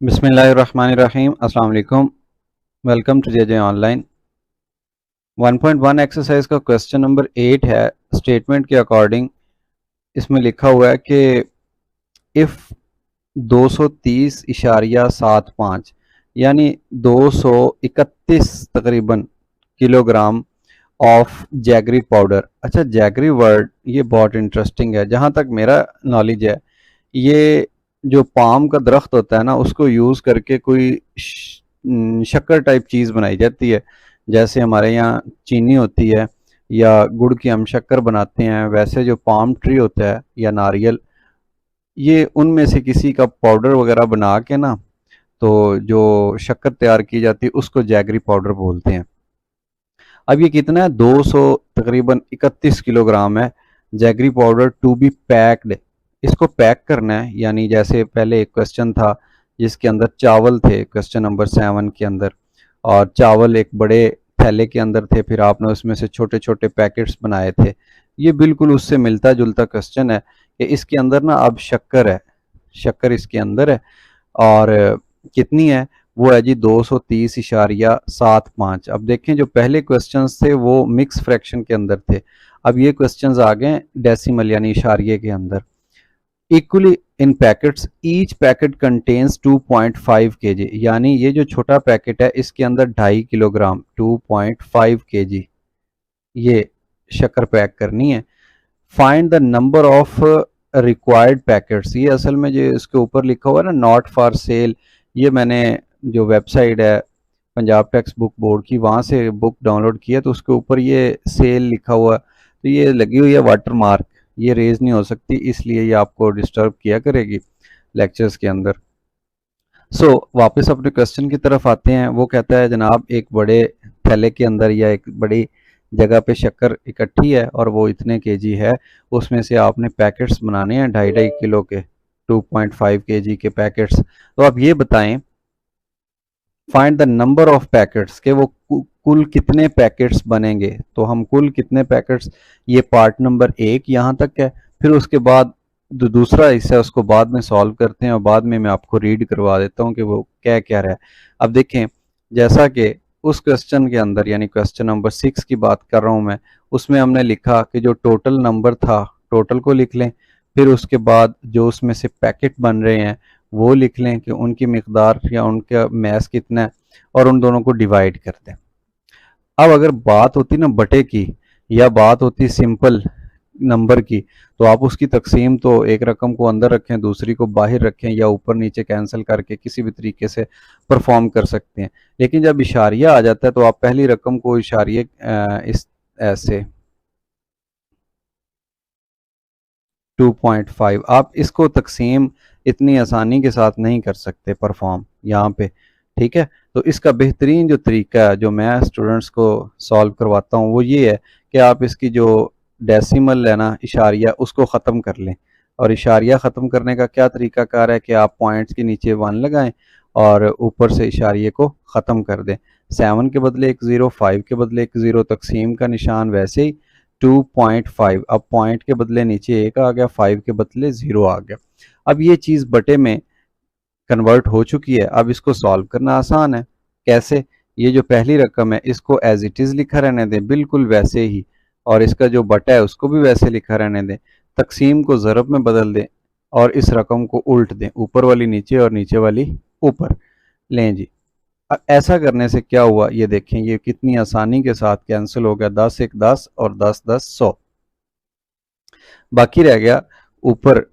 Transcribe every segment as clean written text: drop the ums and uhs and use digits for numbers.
बिस्मिल्लाहिर्रहमानिर्रहीम। अस्सलाम वालेकुम। Welcome to J online. 1.1 exercise का क्वेश्चन नंबर 8 है। स्टेटमेंट के अकॉर्डिंग इसमें लिखा हुआ है कि इफ़ 230.75 यानी 231 तकरीबन किलोग्राम ऑफ जैगरी पाउडर। अच्छा, जैगरी वर्ड ये बहुत इंटरेस्टिंग है। जहाँ तक मेरा नॉलेज है, ये जो पाम का दरख्त होता है ना, उसको यूज़ करके कोई शक्कर टाइप चीज़ बनाई जाती है। जैसे हमारे यहाँ चीनी होती है या गुड़ की हम शक्कर बनाते हैं, वैसे जो पाम ट्री होता है या नारियल, ये उनमें से किसी का पाउडर वगैरह बना के ना, तो जो शक्कर तैयार की जाती है उसको जैगरी पाउडर बोलते हैं। अब ये कितना है? 200 तकरीबन 31 किलोग्राम है jaggery powder to be packed. इसको पैक करना है, यानी जैसे पहले एक क्वेश्चन था जिसके अंदर चावल थे, क्वेश्चन नंबर 7 के अंदर, और चावल एक बड़े थैले के अंदर थे, फिर आपने उसमें से छोटे छोटे पैकेट्स बनाए थे। ये बिल्कुल उससे मिलता जुलता क्वेश्चन है कि इसके अंदर ना अब शक्कर है, शक्कर इसके अंदर है, और कितनी है? वो है जी 230.75। अब देखें, जो पहले क्वेश्चंस थे वो मिक्स फ्रैक्शन के अंदर थे, अब ये क्वेश्चंस आ गए डेसिमल यानी इशारिये के अंदर। Equally in packets, each packet contains 2.5 kg, यानी ये जो छोटा पैकेट है इसके अंदर 2.5 किलोग्राम 2.5 kg ये शक्कर पैक करनी है। Find the number of required packets. ये असल में जो इसके ऊपर लिखा हुआ है ना, नॉट फॉर सेल, ये मैंने जो वेबसाइट है पंजाब टेक्स्ट बुक बोर्ड की, वहाँ से बुक डाउनलोड किया, तो उसके ऊपर ये सेल लिखा हुआ, तो ये लगी हुई है वाटर मार्क, ये रेज नहीं हो सकती, इसलिए ये आपको डिस्टर्ब किया करेगी लेक्चर्स के अंदर। वापस अपने क्वेश्चन की तरफ आते हैं। वो कहता है जनाब, एक बड़े थैले के अंदर या एक बड़ी जगह पे शक्कर इकट्ठी है और वो इतने केजी है, उसमें से आपने पैकेट्स बनाने हैं 2.5 किलो के, 2.5 केजी के पैकेट्स। तो आप ये बताएं, find the number of packets, के वो कुल कितने पैकेट्स बनेंगे। तो हम कुल कितने पैकेट्स, ये पार्ट नंबर 1 यहाँ तक है, फिर उसके बाद जो दूसरा हिस्सा है उसको बाद में सॉल्व करते हैं और बाद में मैं आपको रीड करवा देता हूँ कि वो क्या क्या रहा है। अब देखें, जैसा कि उस क्वेश्चन के अंदर यानी क्वेश्चन नंबर 6 की बात कर रहा हूँ मैं, उसमें हमने लिखा कि जो टोटल नंबर था, टोटल को लिख लें, फिर उसके बाद जो उसमें से पैकेट बन रहे हैं वो लिख लें कि उनकी मिकदार या उनका मैस कितना है, और उन दोनों को डिवाइड कर दें। अब अगर बात होती ना बटे की, या बात होती सिंपल नंबर की, तो आप उसकी तकसीम तो एक रकम को अंदर रखें, दूसरी को बाहर रखें, या ऊपर नीचे कैंसिल करके किसी भी तरीके से परफॉर्म कर सकते हैं। लेकिन जब इशारिया आ जाता है तो आप पहली रकम को इशारिये इस ऐसे 2.5, आप इसको तकसीम इतनी आसानी के साथ नहीं कर सकते परफॉर्म यहाँ पे, ठीक है। तो इसका बेहतरीन जो तरीका है जो मैं स्टूडेंट्स को सॉल्व करवाता हूँ वो ये है कि आप इसकी जो डेसिमल है ना, इशारिया, उसको ख़त्म कर लें। और इशारिया ख़त्म करने का क्या तरीकाकार है कि आप पॉइंट्स के नीचे 1 लगाएं और ऊपर से इशारिये को ख़त्म कर दें। 7 के बदले एक 0, 5 के बदले एक 0, तकसीम का निशान वैसे ही 2.5, अब पॉइंट के बदले नीचे 1 आ गया, 5 के बदले 0 आ गया। अब ये चीज़ बटे में कन्वर्ट हो चुकी है। अब इसको सॉल्व करना आसान है। कैसे? ये जो पहली रकम है इसको एज इट इज़ लिखा रहने दें, बिल्कुल वैसे ही, और इसका जो बटा है उसको भी वैसे लिखा रहने दें। तकसीम को ज़रब में बदल दें और इस रकम को उल्ट दें, ऊपर वाली नीचे और नीचे वाली ऊपर। लें जी, ऐसा करने से क्या हुआ ये देखें, ये कितनी आसानी के साथ कैंसिल हो गया। 10 1 10 और 10 10 100, बाकी रह गया ऊपर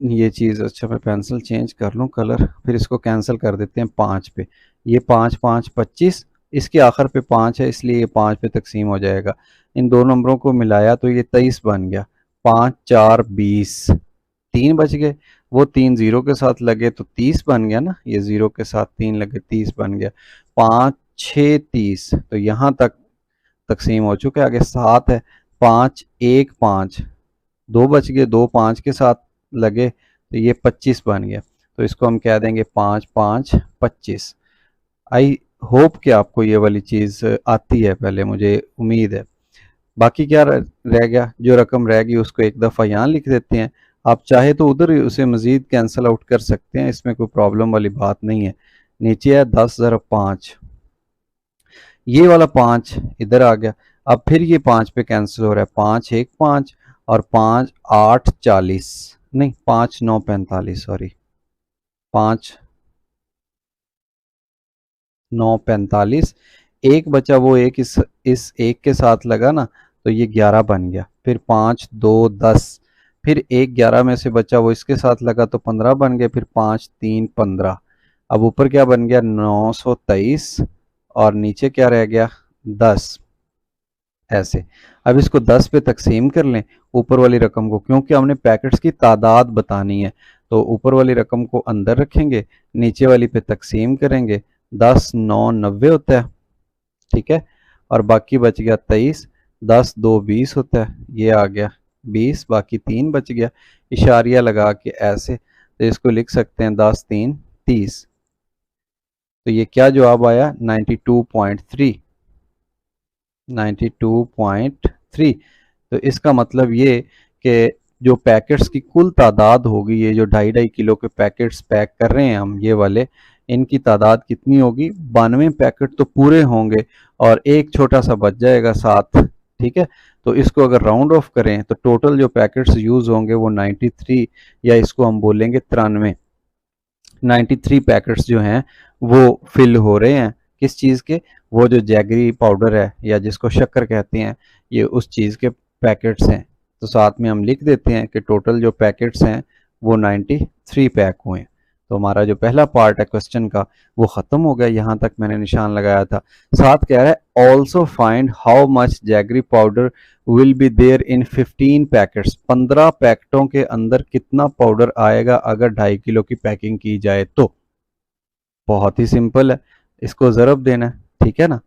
ये चीज़। अच्छा, मैं पेंसिल चेंज कर लूँ कलर, फिर इसको कैंसिल कर देते हैं 5 पे। ये 5 5 25, इसके आखिर पे 5 है इसलिए ये 5 पे तकसीम हो जाएगा। इन दो नंबरों को मिलाया तो ये 23 बन गया। 5 4 20, 3 बच गए, वो 3 0 के साथ लगे तो 30 बन गया ना, ये 0 के साथ 3 लगे 30 बन गया। 5 6 30, तो यहाँ तक तकसीम हो चुका है। आगे 7 है, 5 1 5, 2 बच गए, 2 5 के साथ लगे तो ये 25 बन गया। तो इसको हम कह देंगे 5 5 25। आई होप कि आपको ये वाली चीज़ आती है, पहले मुझे उम्मीद है। बाकी क्या रह गया, जो रकम रह गई उसको एक दफ़ा यहाँ लिख देते हैं। आप चाहे तो उधर उसे मज़ीद कैंसिल आउट कर सकते हैं, इसमें कोई प्रॉब्लम वाली बात नहीं है। नीचे है 10 ज़रब 5, ये वाला 5 इधर आ गया। अब फिर ये 5 पे कैंसिल हो रहा है, 5 1 5 और 5 8 40, नहीं 5 9 45, सॉरी 5 9 45, एक बचा वो एक इस एक के साथ लगा ना, तो ये 11 बन गया। फिर 5 2 10, फिर एक 11 में से बचा वो इसके साथ लगा तो 15 बन गए। फिर 5 3 15, अब ऊपर क्या बन गया 923 और नीचे क्या रह गया 10, ऐसे। अब इसको 10 पे तकसीम कर लें ऊपर वाली रकम को, क्योंकि हमने पैकेट्स की तादाद बतानी है, तो ऊपर वाली रकम को अंदर रखेंगे, नीचे वाली पे तकसीम करेंगे। 10 9 90 होता है, ठीक है, और बाकी बच गया 23। 10 2 20 होता है, ये आ गया 20, बाकी 3 बच गया। इशारिया लगा के ऐसे, तो इसको लिख सकते हैं 10 3 30। तो ये क्या जवाब आया 92.3, 92.3। तो इसका मतलब ये कि जो पैकेट्स की कुल तादाद होगी, ये जो 2.5 किलो के पैकेट्स पैक कर रहे हैं हम ये वाले, इनकी तादाद कितनी होगी 92 पैकेट तो पूरे होंगे और एक छोटा सा बच जाएगा साथ, ठीक है। तो इसको अगर राउंड ऑफ करें तो टोटल जो पैकेट्स यूज होंगे वो 93, या इसको हम बोलेंगे 93, 93 पैकेट्स जो हैं वो फिल हो रहे हैं। किस चीज़ के? वो जो जैगरी पाउडर है या जिसको शक्कर कहते हैं, ये उस चीज़ के पैकेट्स हैं। तो साथ में हम लिख देते हैं कि टोटल जो पैकेट्स हैं वो 93 पैक हुए। तो हमारा जो पहला पार्ट है क्वेश्चन का वो ख़त्म हो गया, यहाँ तक मैंने निशान लगाया था। साथ कह रहा है also find how much jaggery powder will be there in 15 packets, 15 पैकेटों के अंदर कितना पाउडर आएगा अगर 2.5 किलो की पैकिंग की जाए तो। बहुत ही सिंपल है, इसको ज़रब देना है, ठीक है ना।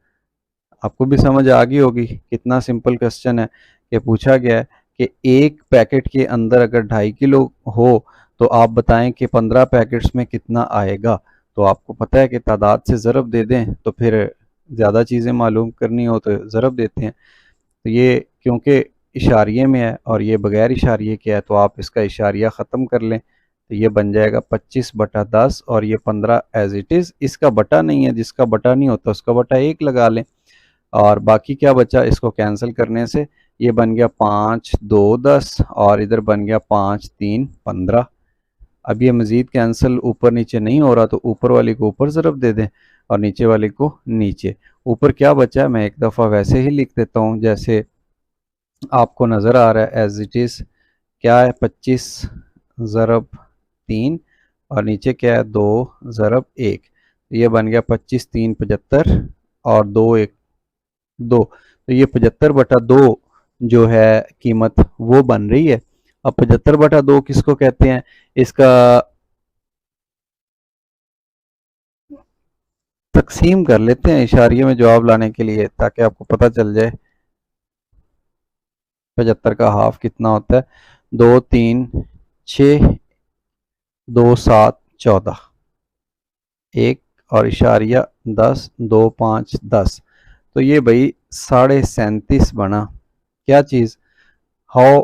आपको भी समझ आ गई होगी कितना सिंपल क्वेश्चन है कि पूछा गया है कि एक पैकेट के अंदर अगर 2.5 किलो हो तो आप बताएं कि 15 पैकेट्स में कितना आएगा। तो आपको पता है कि तादाद से ज़रब दे दें, तो फिर ज़्यादा चीज़ें मालूम करनी हो तो ज़रब देते हैं। तो ये क्योंकि इशारिये में है और ये बगैर इशारिये के है, तो आप इसका इशारिया ख़त्म कर लें, तो ये बन जाएगा 25/10 और ये 15 एज इट इज़। इसका बटा नहीं है, जिसका बटा नहीं होता उसका बटा 1 लगा लें। और बाकी क्या बचा, इसको कैंसिल करने से ये बन गया 5 2 10 और इधर बन गया 5 3 15। अब ये मज़ीद कैंसिल ऊपर नीचे नहीं हो रहा, तो ऊपर वाली को ऊपर ज़रब दे दें और नीचे वाली को नीचे। ऊपर क्या बचा है मैं एक दफ़ा वैसे ही लिख देता हूँ जैसे आपको नज़र आ रहा है एज इट इज़। क्या है 25 ज़रब 3 और नीचे क्या है 2 ज़रब 1, ये बन गया 25 3 75 और 2 1 2। तो ये 75/2 जो है कीमत वो बन रही है। अब 75/2 किसको कहते हैं, इसका तकसीम कर लेते हैं इशारिये में जवाब लाने के लिए ताकि आपको पता चल जाए 75 का हाफ कितना होता है। 2 3 6 2 7 14, 1 और इशारिया 10 2 5 10, तो ये भाई 37.5 बना। क्या चीज़, how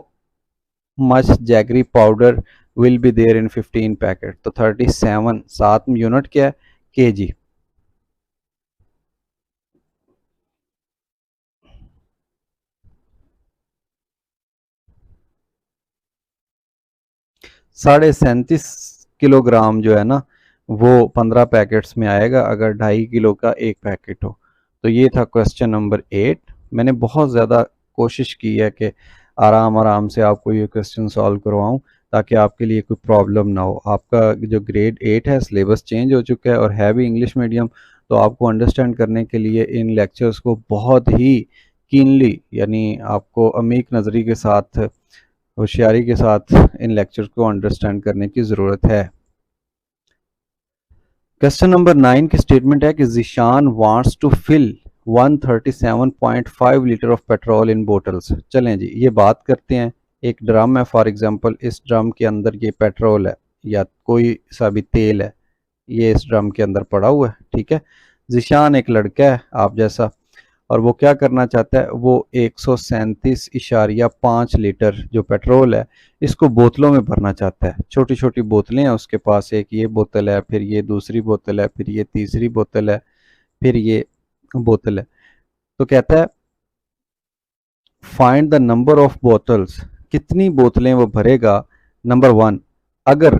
much jaggery powder will be there in 15 packet, तो 37, साथ में यूनिट क्या है केजी। साढ़े 37 किलोग्राम जो है ना वो 15 पैकेट्स में आएगा अगर 2.5 किलो का एक पैकेट हो। तो ये था क्वेश्चन नंबर 8। मैंने बहुत ज़्यादा कोशिश की है कि आराम आराम से आपको ये क्वेश्चन सॉल्व करवाऊं ताकि आपके लिए कोई प्रॉब्लम ना हो। आपका जो ग्रेड 8 है सिलेबस चेंज हो चुका है और है भी इंग्लिश मीडियम, तो आपको अंडरस्टैंड करने के लिए इन लेक्चर्स को बहुत ही कीनली यानी आपको अमीक नज़री के साथ, होशियारी के साथ इन लेक्चर्स को अंडरस्टैंड करने की ज़रूरत है। क्वेश्चन नंबर 9 की स्टेटमेंट है कि Zeeshan wants to fill 137.5 litre of petrol in bottles. चलें जी, ये बात करते हैं। एक ड्रम है फॉर एग्जांपल, इस ड्रम के अंदर ये पेट्रोल है या कोई सा भी तेल है, ये इस ड्रम के अंदर पड़ा हुआ है, ठीक है। जिशान एक लड़का है आप जैसा, और वो क्या करना चाहता है, वो 137.5 लीटर जो पेट्रोल है इसको बोतलों में भरना चाहता है। छोटी छोटी बोतलें हैं उसके पास, एक ये बोतल है, फिर ये दूसरी बोतल है, फिर ये तीसरी बोतल है, फिर ये बोतल है। तो कहता है find the number of bottles, कितनी बोतलें वो भरेगा। नंबर 1, अगर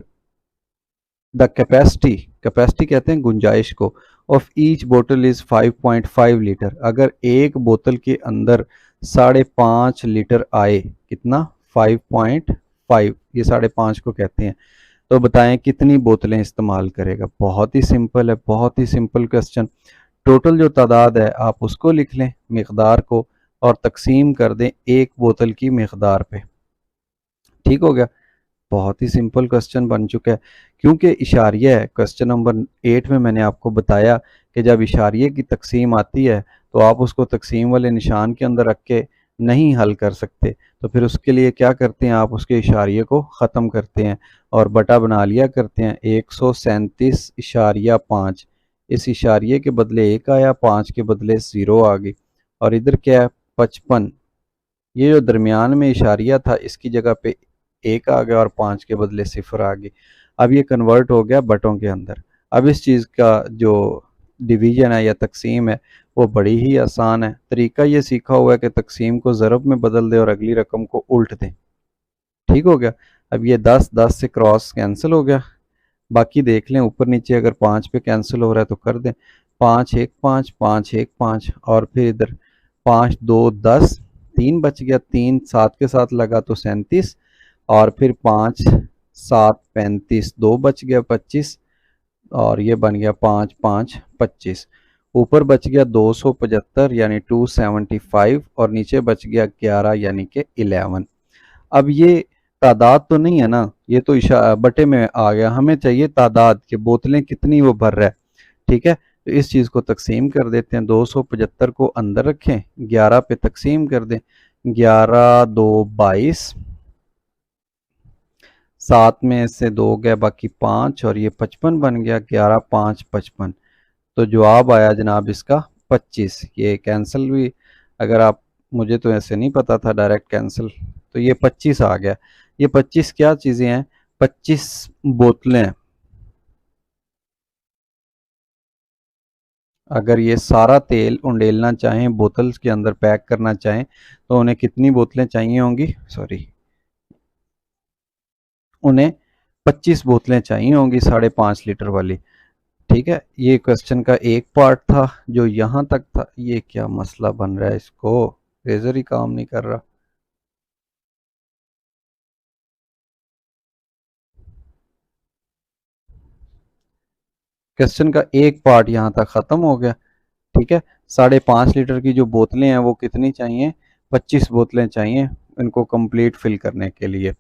द कैपेसिटी, कैपेसिटी कहते हैं गुंजाइश को, ऑफ ईच बोतल इज 5.5 लीटर, अगर एक बोतल के अंदर 5.5 लीटर आए, कितना 5.5, ये 5.5 को कहते हैं, तो बताएं कितनी बोतलें इस्तेमाल करेगा। बहुत ही सिंपल है, बहुत ही सिंपल क्वेश्चन। टोटल जो तादाद है आप उसको लिख लें, मिकदार को, और तकसीम कर दें एक बोतल की मिकदार पे। ठीक हो गया, बहुत ही सिंपल क्वेश्चन बन चुका है। क्योंकि इशारिया है, क्वेश्चन नंबर 8 में मैंने आपको बताया कि जब इशारिये की तकसीम आती है तो आप उसको तकसीम वाले निशान के अंदर रख के नहीं हल कर सकते, तो फिर उसके लिए क्या करते हैं, आप उसके इशारिये को ख़त्म करते हैं और बटा बना लिया करते हैं 137.5। इस इशारिये के बदले 1 आया, 5 के बदले 0 आ गई, और इधर क्या है 55। ये जो दरमियान में इशारिया था इसकी जगह पे 1 आ गया और 5 के बदले 0 आ गई। अब ये कन्वर्ट हो गया बटों के अंदर। अब इस चीज़ का जो डिवीजन है या तकसीम है वो बड़ी ही आसान है। तरीका ये सीखा हुआ है कि तकसीम को ज़रब में बदल दें और अगली रकम को उल्ट दें। ठीक हो गया। अब ये 10 से क्रॉस कैंसिल हो गया। बाकी देख लें ऊपर नीचे, अगर 5 पे कैंसिल हो रहा है तो कर दें। 5 1 5 5 1 5, और फिर इधर 5 2 10, 3 बच गया, 3 7 के साथ लगा तो 37, और फिर 5 7 35, 2 बच गया 25, और ये बन गया 5 5 25। ऊपर बच गया 275 यानी 275, और नीचे बच गया 11 यानी कि 11। अब ये तादाद तो नहीं है ना, ये तो बटे में आ गया, हमें चाहिए तादाद कि बोतलें कितनी वो भर रहा है। ठीक है, तो इस चीज़ को तकसीम कर देते हैं। 275 को अंदर रखें, 11 पे तकसीम कर दें, 11 2 22, 7 में से 2 गए बाकी 5, और ये 55 बन गया, 11 5 55। तो जवाब आया जनाब इसका 25। ये कैंसिल भी, अगर आप, मुझे तो ऐसे नहीं पता था डायरेक्ट कैंसिल, तो ये 25 आ गया। ये 25 क्या चीज़ें हैं, 25 बोतलें। अगर ये सारा तेल उंडेलना चाहें, बोतल्स के अंदर पैक करना चाहें, तो उन्हें कितनी बोतलें चाहिए होंगी, सॉरी, उन्हें 25 बोतलें चाहिए होंगी 5.5 लीटर वाली। ठीक है, ये क्वेश्चन का एक पार्ट था जो यहाँ तक था। ये क्या मसला बन रहा है, इसको रेजर ही काम नहीं कर रहा। क्वेश्चन का एक पार्ट यहाँ तक ख़त्म हो गया। ठीक है, 5.5 लीटर की जो बोतलें हैं वो कितनी चाहिए, 25 बोतलें चाहिए इनको कंप्लीट फिल करने के लिए।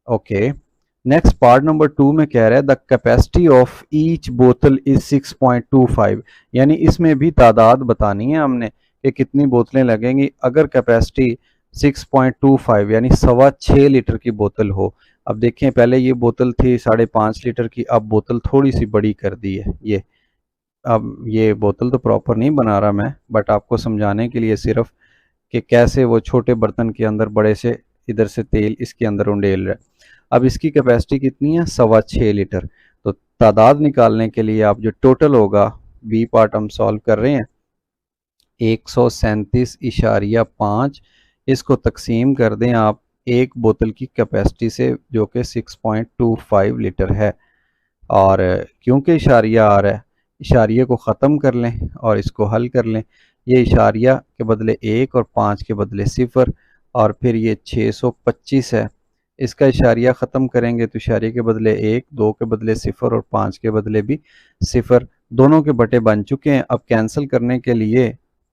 ओके, नेक्स्ट पार्ट नंबर 2 में कह रहा है द कैपेसिटी ऑफ ईच बोतल इज 6.25, यानी इसमें भी तादाद बतानी है हमने कि कितनी बोतलें लगेंगी अगर कैपेसिटी 6.25 यानी 6.25 लीटर की बोतल हो। अब देखें, पहले ये बोतल थी 5.5 लीटर की, अब बोतल थोड़ी सी बड़ी कर दी है ये। अब ये बोतल तो प्रॉपर नहीं बना रहा मैं, बट आपको समझाने के लिए सिर्फ कि कैसे वो छोटे बर्तन के अंदर बड़े से इधर से तेल इसके अंदर उंडेल रहा है। अब इसकी कैपेसिटी कितनी है, 6.25 लीटर। तो तादाद निकालने के लिए आप जो टोटल होगा, बी पार्ट हम सॉल्व कर रहे हैं, 137.5, इसको तकसीम कर दें आप एक बोतल की कैपेसिटी से जो कि 6.25 लीटर है। और क्योंकि इशारिया आ रहा है, इशारिये को ख़त्म कर लें और इसको हल कर लें। ये इशारिया के बदले 1 और 5 के बदले 0, और फिर ये 625 है, इसका इशारिया ख़त्म करेंगे तो इशारिये के बदले 1, 2 के बदले 0 और 5 के बदले भी 0, दोनों के बटे बन चुके हैं। अब कैंसिल करने के लिए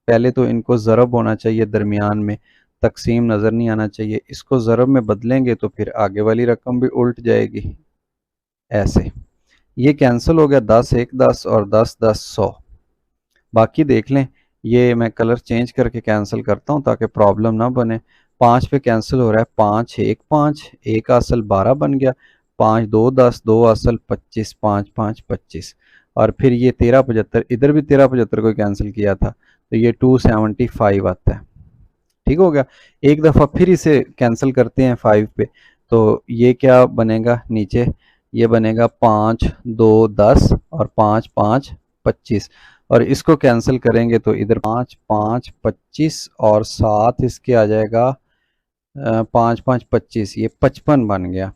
पहले तो इनको ज़रब होना चाहिए, दरमियान में तकसीम नज़र नहीं आना चाहिए। इसको ज़रब में बदलेंगे तो फिर आगे वाली रकम भी उल्ट जाएगी, ऐसे। ये कैंसिल हो गया, 10 1 10 और 10 10 100। बाकी देख लें, ये मैं कलर चेंज करके कैंसिल करता हूँ ताकि प्रॉब्लम ना बने। 5 पे कैंसिल हो रहा है, 5 1 5, 1 असल 12 बन गया, 5 2 10, 2 असल 25, 5 5 25, और फिर ये 13 75, इधर भी 13 75 को कैंसिल किया था तो ये 275 आता है। ठीक हो गया। एक दफ़ा फिर इसे कैंसिल करते हैं 5 पे, तो ये क्या बनेगा नीचे, ये बनेगा 5 2 10 और 5 5 25, और इसको कैंसिल करेंगे तो इधर 5 5 25 और साथ इसके आ जाएगा 5 5 25, ये 55 बन गया।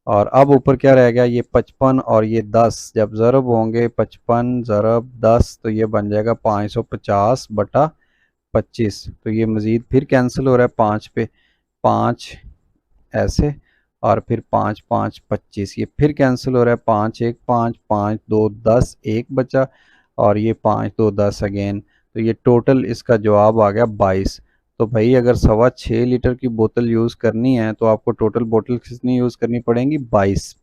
और अब ऊपर क्या रह गया, ये 55 और ये 10 जब ज़रब होंगे, 55 ज़रब 10 तो ये बन जाएगा 550/25। तो ये मज़ीद फिर कैंसिल हो रहा है 5 पे, 5 ऐसे और फिर 5 5 25, ये फिर कैंसिल हो रहा है 5 1 5 5 2 10, एक बचा और ये 5 2 10 अगेन। तो ये टोटल इसका जवाब आ गया 22। तो भाई अगर 6.25 लीटर की बोतल यूज़ करनी है तो आपको टोटल बोतल कितनी यूज़ करनी पड़ेंगी, 22,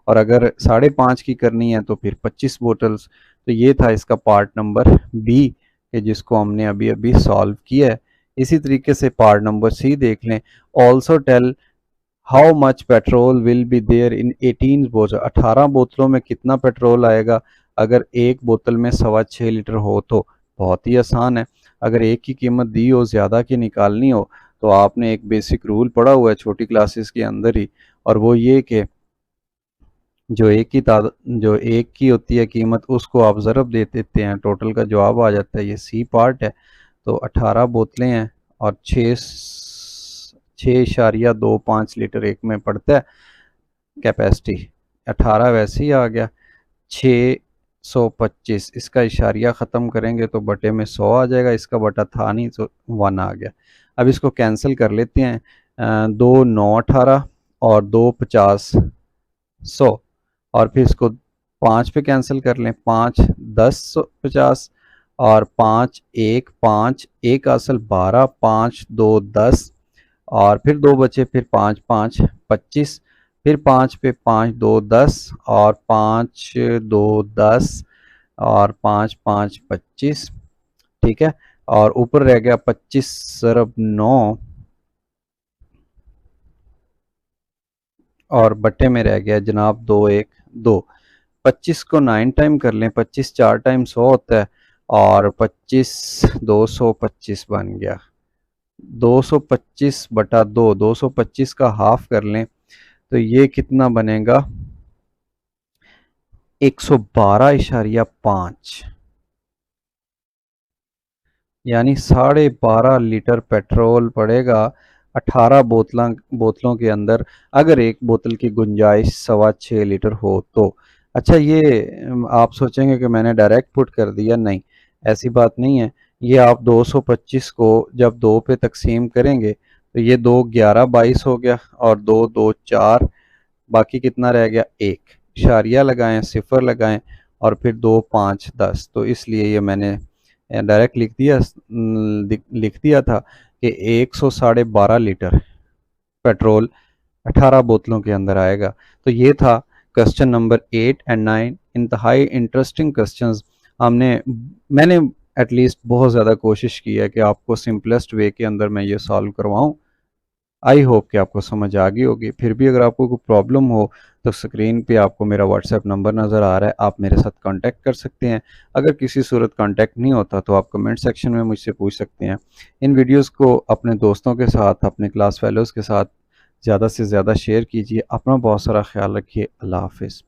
और अगर 5.5 की करनी है तो फिर 25 बोतल्स। तो ये था इसका पार्ट नंबर बी कि जिसको हमने अभी अभी सॉल्व किया है। इसी तरीके से पार्ट नंबर सी देख लें। Also tell how much petrol will be there in 18 बोतल, 18 बोतलों में कितना पेट्रोल आएगा अगर एक बोतल में 6.25 लीटर हो। तो बहुत ही आसान है। अगर एक की कीमत दी हो, ज़्यादा की निकालनी हो, तो आपने एक बेसिक रूल पढ़ा हुआ है छोटी क्लासेस के अंदर ही, और वो ये कि जो एक की होती है कीमत, उसको आप ज़रब दे देते हैं, टोटल का जवाब आ जाता है। ये सी पार्ट है। तो 18 बोतलें हैं और 6.25 लीटर एक में पड़ता है कैपेसिटी। 18 वैसे ही आ गया। 625 इसका इशारिया ख़त्म करेंगे तो बटे में 100 आ जाएगा, इसका बटा था नहीं तो 1 आ गया। अब इसको कैंसिल कर लेते हैं। 2 9 18 और 2 50 100, और फिर इसको 5 पे कैंसिल कर लें, 5 10 50 और 5 1 5 1 असल 12, 5 2 10 और फिर 2 बचे, फिर 5 5 25, फिर 5 पे 5 2 10 और 5 2 10 और 5 5 25। ठीक है, और ऊपर रह गया 25 ज़रब 9 और बटे में रह गया जनाब 2 1 2। 25 को 9 टाइम कर लें, 25 4 टाइम 100 होता है और 25 225 बन गया। 225/2, 225 का हाफ कर लें तो ये कितना बनेगा, 112.5, यानी 12.5 लीटर पेट्रोल पड़ेगा 18 बोतलों के अंदर, अगर एक बोतल की गुंजाइश 6.25 लीटर हो तो। अच्छा, ये आप सोचेंगे कि मैंने डायरेक्ट पुट कर दिया, नहीं, ऐसी बात नहीं है। ये आप 225 को जब 2 पे तकसीम करेंगे तो ये 2 11 22 हो गया और 2 2 4, बाकी कितना रह गया, एक। इशारिया लगाएं, सिफर लगाएं और फिर 2 5 10। तो इसलिए ये मैंने डायरेक्ट लिख दिया था कि 112.5 लीटर पेट्रोल 18 बोतलों के अंदर आएगा। तो ये था क्वेश्चन नंबर 8 एंड 9, इंतहाई इंटरेस्टिंग क्वेश्चंस। मैंने एटलीस्ट बहुत ज़्यादा कोशिश की है कि आपको सिंपलेस्ट वे के अंदर मैं ये सॉल्व करवाऊँ। आई होप कि आपको समझ आ गई होगी। फिर भी अगर आपको कोई प्रॉब्लम हो तो स्क्रीन पे आपको मेरा व्हाट्सएप नंबर नज़र आ रहा है, आप मेरे साथ कांटेक्ट कर सकते हैं। अगर किसी सूरत कांटेक्ट नहीं होता तो आप कमेंट सेक्शन में मुझसे पूछ सकते हैं। इन वीडियोस को अपने दोस्तों के साथ, अपने क्लास फेलोज़ के साथ ज़्यादा से ज़्यादा शेयर कीजिए। अपना बहुत सारा ख्याल रखिए। अल्लाह हाफ़िज़।